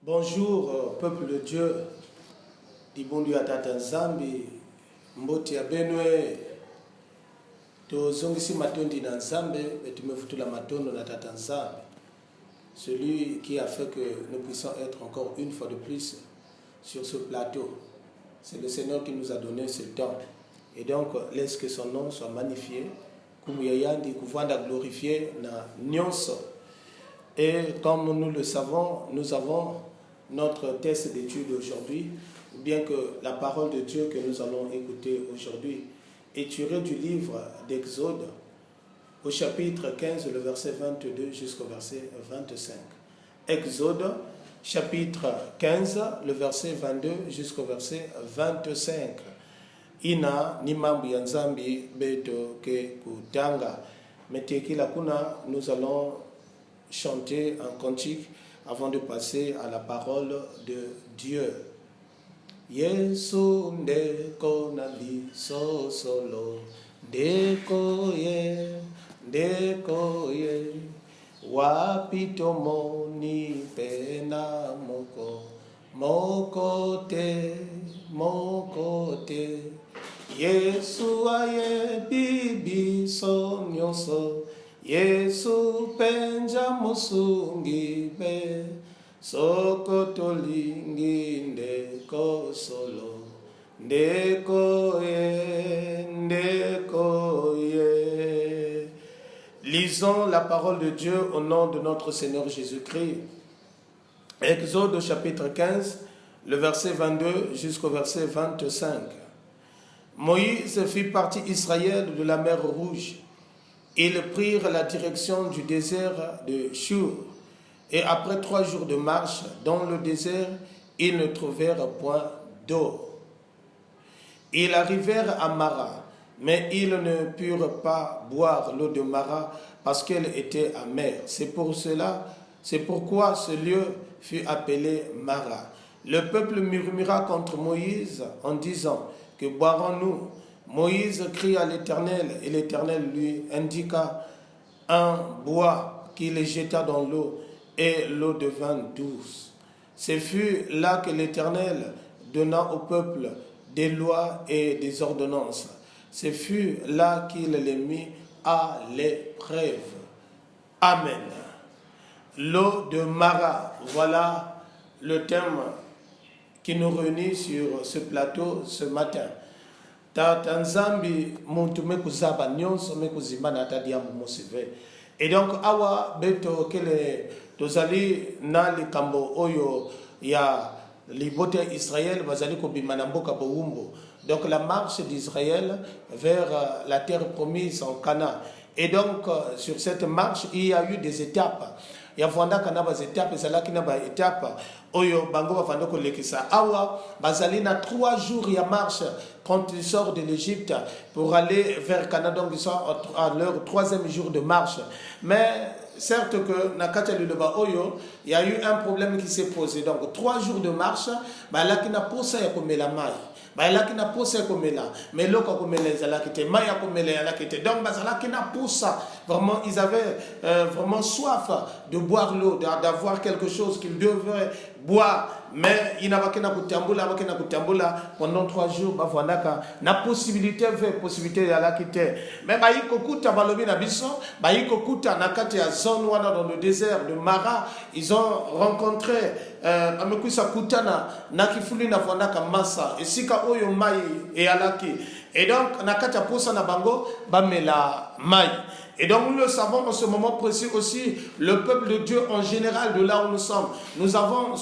Bonjour, peuple de Dieu, Dibondi Atata Nzambi, Mboti ya Benwe, Tozongisi Matondi na Nzambe, et Tumefutula Matondo na Tata Nzambe. Celui qui a fait que nous puissions être encore une fois de plus sur ce plateau. C'est le Seigneur qui nous a donné ce temps. Et donc, laisse que son nom soit magnifié. Kumuyayandi, Kuvanda glorifié, na Nyonso. Et comme nous le savons, nous avons notre test d'étude aujourd'hui, bien que la parole de Dieu que nous allons écouter aujourd'hui est tirée du livre d'Exode, au chapitre 15, le verset 22 jusqu'au verset 25. Exode, chapitre 15, le verset 22 jusqu'au verset 25. Ina ni mambo ya Nzambi beto ke kutanga. Metekila kuna, nous allons chanter un cantique avant de passer à la parole de Dieu. Yesu ndeko na biso solo, ndeko ye, wapito moni pena moko te, Yesu aye bibiso nyonso, Yesu penja musungi be, soko tolingi ndeko solo, ndeko ye. Lisons la parole de Dieu au nom de notre Seigneur Jésus-Christ. Exode au chapitre 15, le verset 22 jusqu'au verset 25. Moïse fit partie Israël de la mer Rouge. Ils prirent la direction du désert de Shur. Et après 3 jours de marche dans le désert, ils ne trouvèrent point d'eau. Ils arrivèrent à Mara, mais ils ne purent pas boire l'eau de Mara parce qu'elle était amère. C'est pourquoi ce lieu fut appelé Mara. Le peuple murmura contre Moïse en disant: que boirons-nous? Moïse crie à l'Éternel et l'Éternel lui indiqua un bois qu'il jeta dans l'eau et l'eau devint douce. Ce fut là que l'Éternel donna au peuple des lois et des ordonnances. Ce fut là qu'il les mit à l'épreuve. Amen. L'eau de Mara, voilà le thème qui nous réunit sur ce plateau ce matin. Tata Nzambi muntu mekuzaba nyonso mekuzimba na tadi ya mosive. Et donc awa beto kele tozali na likambo oyo ya libote Israël bazali ko bimana mboka bowumbo. Donc la marche d'Israël vers la terre promise en Canaan. Et donc sur cette marche il y a eu des étapes. Ya vanda kana bas étapes ezalaki na ba étape oyo bango bafanda ko lekisa awa bazali na 3 jours ya marche quand ils sortent de l'Égypte pour aller vers Canaan. Donc ils sont à leur 3e jour de marche. Mais certes que nakati leba oyo il y a eu un problème qui s'est posé. Donc 3 jours de marche ba la kina posa ya komela mai. Bailaki na posa komela mais loko komela ezalaki te maya komela yalaki te. Donc bazalaki na posa vraiment ils avaient vraiment soif de boire l'eau, d'avoir quelque chose qu'ils devaient boire, mais il n'a pas kutambula pendant 3 jours bavandaka na possibilité yalaki te. Mais baiko kuta balobi na biso baiko kuta na kati ya zone wana dans le désert de Mara, ils ont rencontré amekuisa kutana na kifuli na vandaka massa esika oyo mai e alaki. Et donc nakata posa na bango bamela mai. Et donc nous le savons en ce moment précis aussi, le peuple de Dieu en général de là où nous sommes, nous avons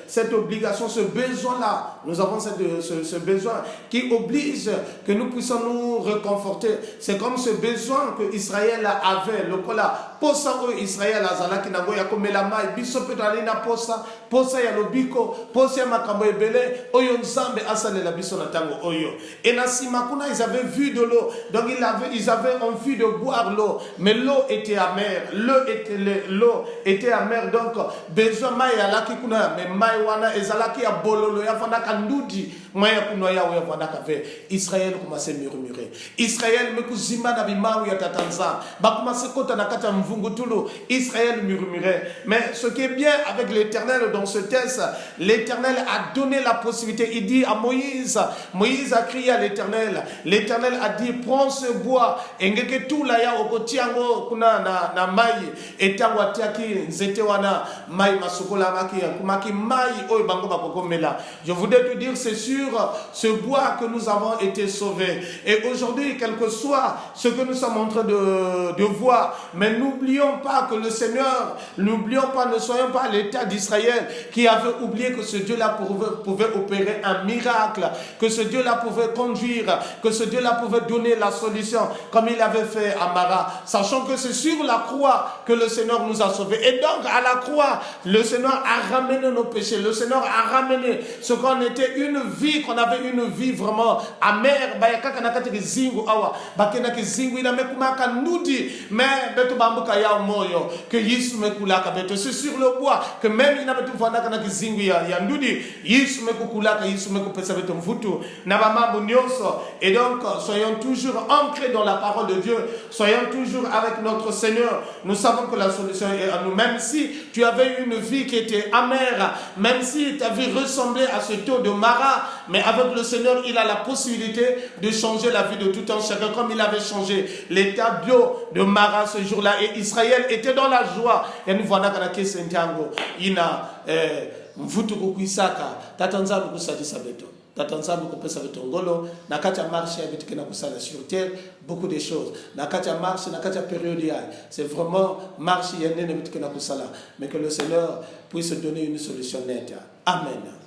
cette obligation, ce besoin-là, nous avons ce besoin qui oblige que nous puissions nous réconforter. C'est comme ce besoin que Israël avait, le kola, posa o Israël azalaki nango ya komela mai, biso pe tali na posa ya lobiko, posa ya makambo ebele, oyo Nzambe asalela biso na tango oyo. Et na sima kuna ils avaient vu de l'eau, donc ils avaient envie de boire boire l'eau, mais l'eau était amère, l'eau était amère, donc besoin mai alaki kuna, mais mai wana ezalaki ya bololo ya vandaka ndudi, moya kuna ya vandaka ve. Israël commençait à murmurer. Israël me kuzima na bimaou ya tatanza, ba commençait kota na kata mvungutulu. Israël murmurait. Mais ce qui est bien avec l'Éternel dans ce texte, l'Éternel a donné la possibilité. Il dit à Moïse, Moïse a crié à l'Éternel. L'Éternel a dit, prends ce bois, engeke tout la ya okotiango kuna na mai etango atiaki nzete wana mai masukola maki mai oyo bango bakokomela. Je voudrais te dire, c'est sur ce bois que nous avons été sauvés. Et aujourd'hui, quel que soit ce que nous sommes en train de voir, mais n'oublions pas que le Seigneur, n'oublions pas, ne soyons pas à l'état d'Israël qui avait oublié que ce Dieu-là pouvait opérer un miracle, que ce Dieu-là pouvait conduire, que ce Dieu-là pouvait donner la solution comme il avait fait à Mara, sachant que c'est sur la croix que le Seigneur nous a sauvés. Et donc à la croix, le Seigneur a ramené nos péchés, le Seigneur a ramené ce qu'on était, une vie, qu'on avait une vie vraiment amère, que Yesu mekulaka beto. C'est sur le bois que même il n'a pas tout vendu kana kizingu ya ndudi Yesu mekukulaka Yesu mekupesa beto mvutu na bamambo nyonso. Et donc soyons toujours ancrés dans la parole de Dieu, soyons toujours avec notre Seigneur. Nous savons que la solution est à nous. Même si tu avais une vie qui était amère, même si ta vie ressemblait à ce taux de Mara, mais avec le Seigneur il a la possibilité de changer la vie de tout un chacun, comme il avait changé l'état d'eau de Mara ce jour-là. Et Israël était dans la joie. Et nous voilà kana kese ntango ina mvutu kukuisaka tatanza kusadisa beto, tatanza kupesa beto ngolo na kati ya marche avec kena kusala sur terre, beaucoup de choses na kati ya marche na kati ya périodial, c'est vraiment marche yene ne kena kusala, mais que le Seigneur puisse donner une solution nette. Amen.